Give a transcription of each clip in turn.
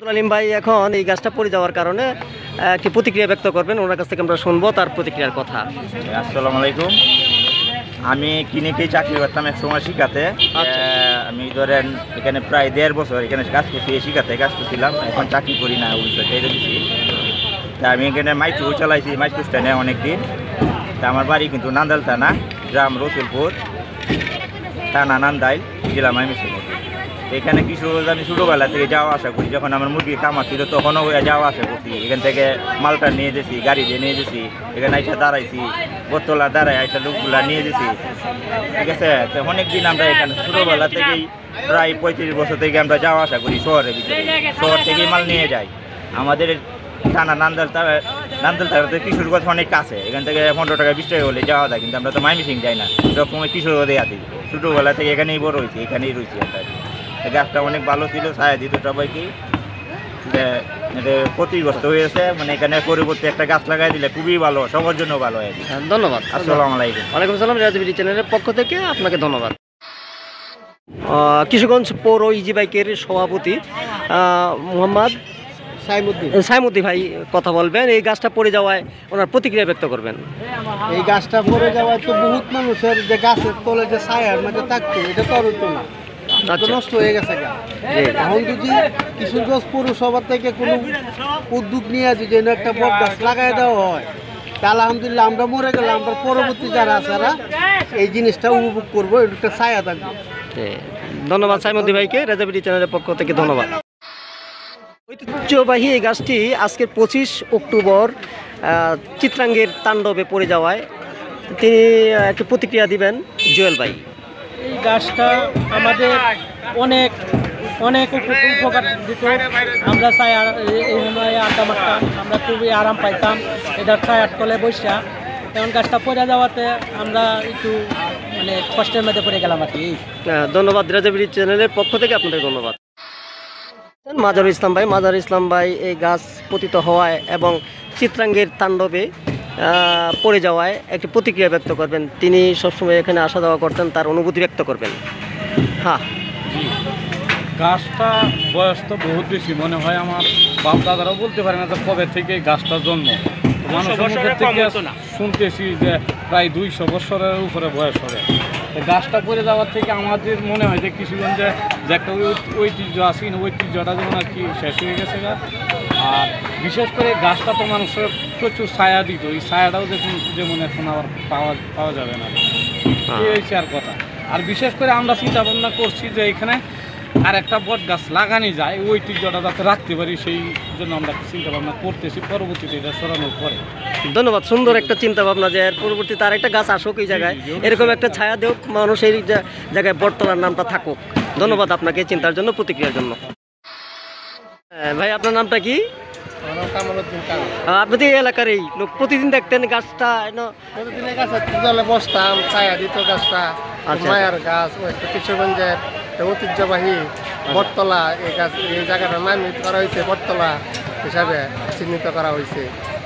আলিম ভাই এখন এই গাছটা পড়ে যাওয়ার কারণে একটি প্রতিক্রিয়া ব্যক্ত করবেন, ওনার কাছ থেকে আমরা শুনবো তার প্রতিক্রিয়ার কথা। আসসালামু আলাইকুম। আমি ক্লিনিকে চাকরি করতাম এক সময় শিখাতে। আমি ধরেন এখানে প্রায় 1.5 বছর এখানে কাজ করছি, শিখাতে কাজ করছিলাম। এখন চাকরি করি না, অবশ্যই ছেড়ে দিচ্ছি। তা আমি এখানে মাইক্রো চালাইছি, মাইক্রো স্ট্যান্ডে অনেক দিন। তা আমার বাড়ি কিন্তু নান্দাইল থানা, গ্রাম রসুলপুর, থানা নান্দাইল, জেলা ময়মনসিংহ। এখানে কিছু আমি ছোটোবেলা থেকে যাওয়া আসা করি। যখন আমার মুরগির কামা ছিল তখনও যাওয়া আসা করছি। এখান থেকে মালটা নিয়ে যেছি, গাড়ি দিয়ে নিয়ে যেছি, এখানে আইসা দাঁড়াইছি, বোতলা দাঁড়াই আইসা লোকগুলা নিয়ে যেছি। ঠিক আছে, তো অনেক দিন আমরা এখানে ছোটোবেলা থেকেই প্রায় 35 বছর থেকে আমরা যাওয়া আসা করি শহরের ভিতরে। শহর থেকেই মাল নিয়ে যাই। আমাদের থানা নান্দাইল থানাতে কিশোরগঞ্জ অনেক কাছে, এখান থেকে 15 টাকা 20 টাকা হলে যাওয়া যায়। কিন্তু আমরা তো ময়মনসিংহ যাই না, সবসময় কিশোরগঞ্জে আছি। ছোটোবেলা থেকে এখানেই বড় হয়েছি, এখানেই রয়েছি আমরা। গাছটা অনেক ভালো ছিল, ছায়া দিত সবাইকে। ক্ষতিগ্রস্ত হয়েছে, মানে এখানে পরিবর্তে একটা গাছ লাগাই দিলে খুবই ভালো, সবার জন্য ভালো হয়। ধন্যবাদ। আসসালামু আলাইকুম। ওয়ালাইকুম আসসালাম। রাজবিডি চ্যানেলের পক্ষ থেকে আপনাকে ধন্যবাদ। কিশোরগঞ্জ পৌর ইজি বাইকের সভাপতি মোহাম্মদ সাইমুদ্দিন ভাই কথা বলবেন। এই গাছটা পড়ে যাওয়ায় ওনার প্রতিক্রিয়া ব্যক্ত করবেন। এই গাছটা পড়ে যাওয়ায় তো বহুত মানুষের যে গাছের তলে যে ছায়ার মধ্যে থাকতো, এটা তো আর হতো না, নষ্ট হয়ে গেছে। এখন যদি কিশোরগঞ্জ পৌরসভা থেকে কোনো উদ্যোগ নিয়ে যদি একটা বট গাছ লাগাই দেওয়া হয়, তা আলহামদুলিল্লাহ আমরা মরে গেলে আমরা পরবর্তী যারা আছে এই জিনিসটা উপভোগ করবো, একটা ছায়া থাকবে। ধন্যবাদ সাইমুদ্দিন ভাইকে, রাজাবিডি চ্যানেলের পক্ষ থেকে ধন্যবাদ। ঐতিহ্যবাহী এই গাছটি আজকের 25 অক্টোবর চিত্রাঙ্গের তাণ্ডবে পড়ে যাওয়ায় তিনি একটি প্রতিক্রিয়া দিবেন। জুয়েল ভাই, এই গাছটা আমাদের অনেক অনেক উপকার দিত। আমরা ছায়া এই সময় আড্ডা মারতাম, আমরা খুবই আরাম পাইতাম এটার ছায়ার তলে বসা। এখন গাছটা পড়ে যাওয়াতে আমরা একটু মানে কষ্টের মধ্যে পড়ে গেলাম আর কি। ধন্যবাদ রাজাবিডি চ্যানেলের পক্ষ থেকে আপনাদের ধন্যবাদ। মাজারুল ইসলাম ভাই এই গাছ পতিত হওয়ায় এবং চিত্রাঙ্গের তাণ্ডবে পড়ে যাওয়ায় একটি প্রতিক্রিয়া ব্যক্ত করবেন। তিনি সবসময় এখানে আসা যাওয়া করতেন, তার অনুভূতি ব্যক্ত করবেন। হ্যাঁ, গাছটা বয়স তো বহুত বেশি, মনে হয় আমার বাপ দাদারাও বলতে পারে না কবে থেকে গাছটার জন্ম। মানুষের মুখের থেকে শুনতেছি যে প্রায় 200 বছরের উপরে বয়স হবে। গাছটা পড়ে যাওয়ার থেকে আমাদের মনে হয় যে কিশোরগঞ্জে যে একটা ঐতিহ্য আছে, ঐতিহ্যটা যেমন আর কি শেষ হয়ে গেছে। আর বিশেষ করে গাছটা তো মানুষের প্রচুর ছায়া দিত, এই ছায়াটাও যেমন এখন আবার পাওয়া যাবে না, এই হচ্ছে আর কথা। আর বিশেষ করে আমরা চিন্তা ভাবনা করছি যে এখানে আর একটা বট গাছ লাগানো যায়, ঐতিহ্যটা যাতে রাখতে পারি, সেই জন্য আমরা চিন্তা ভাবনা করতেছি। পরবর্তীতে এটা সরানোর পরে ধন্যবাদ। সুন্দর একটা চিন্তা ভাবনা যে এর পরবর্তীতে আর একটা গাছ আসুক এই জায়গায়, এরকম একটা ছায়া দেওক, মানুষ এই জায়গায় বটতলার নামটা থাকুক। ধন্যবাদ আপনাকে চিন্তার জন্য, প্রতিক্রিয়ার জন্য। ভাই আপনার নামটা কি? আপনি তো এই এলাকার এই লোক, প্রতিদিন দেখতেন গাছটা? প্রতিদিন গাছের জলে বসতাম, ছায়া দিত গাছটা। মায়ার গাছ, কিশোরগঞ্জের ঐতিহ্যবাহী বটতলা, এই গাছ, এই জায়গাটার নামিত করা হয়েছে বটতলা হিসাবে চিহ্নিত করা হয়েছে।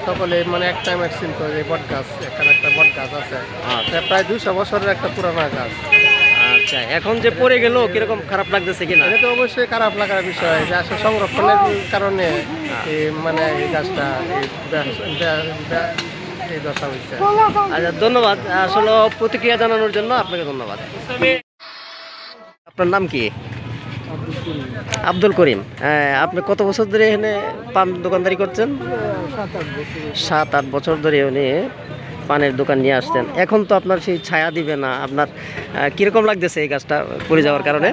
সকলে মানে এক টাইমের চিন্ত যে বট গাছ, এখানে একটা বট গাছ আছে, প্রায় 200 বছরের একটা পুরানো গাছ। আচ্ছা, এখন যে পড়ে গেল কিরকম খারাপ লাগতেছে কিনা? এটা তো অবশ্যই খারাপ লাগার বিষয়, যে আসলে সংরক্ষণের কারণে মানে এই গাছটা এই দশা হয়েছে। আচ্ছা, ধন্যবাদ। আসলে প্রতিক্রিয়া জানানোর জন্য আপনাকে ধন্যবাদ। আপনার নাম কি? আব্দুল করিম। আপনি কত বছর ধরে এখানে পান দোকানদারি করছেন? 7-8 বছর ধরে উনি পানের দোকান নিয়ে আসতেন। এখন তো আপনার সেই ছায়া দিবে না, আপনার কিরকম লাগতেছে এই গাছটা পড়ে যাওয়ার কারণে?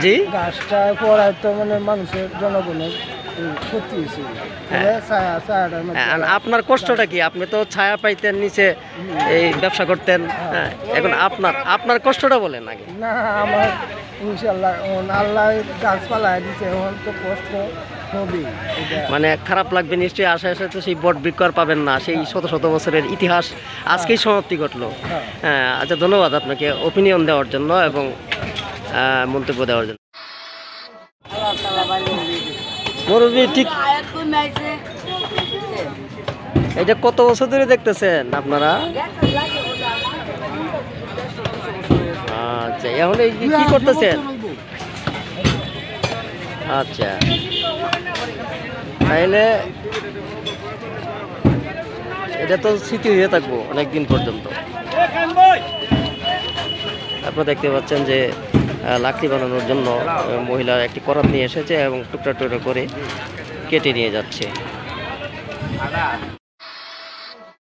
জি, গাছটা পড়ায় তো মানে মানুষের জনগণের ক্ষতি হয়েছে। আপনার কষ্টটা কি? আপনি তো ছায়া পাইতেন, নিচে এই ব্যবসা করতেন, এখন আপনার কষ্টটা বলেন আগে। না, আমার ইনশাআল্লাহ আল্লাহ গাছপালা দিচ্ছে, এখন তো কষ্ট হবে। মানে খারাপ লাগবে নিশ্চয়ই। আশা তো সেই বট বৃক্ষ আর পাবেন না, সেই শত শত বছরের ইতিহাস আজকেই সমাপ্তি ঘটলো। হ্যাঁ, আচ্ছা, ধন্যবাদ আপনাকে ওপিনিয়ন দেওয়ার জন্য এবং মন্তব্য দেওয়ার জন্য। মুরব্বি, ঠিক এটা কত বছর ধরে দেখতেছেন আপনারা? আচ্ছা, এখন এই কি করতেছেন? আচ্ছা, তাইলে এটা তো স্মৃতি হয়ে থাকবো অনেকদিন পর্যন্ত। আপনারা দেখতে পাচ্ছেন যে লাকড়ি বানানোর জন্য মহিলা একটি করাত নিয়ে এসেছে এবং টুকরা টুকরা করে কেটে নিয়ে যাচ্ছে।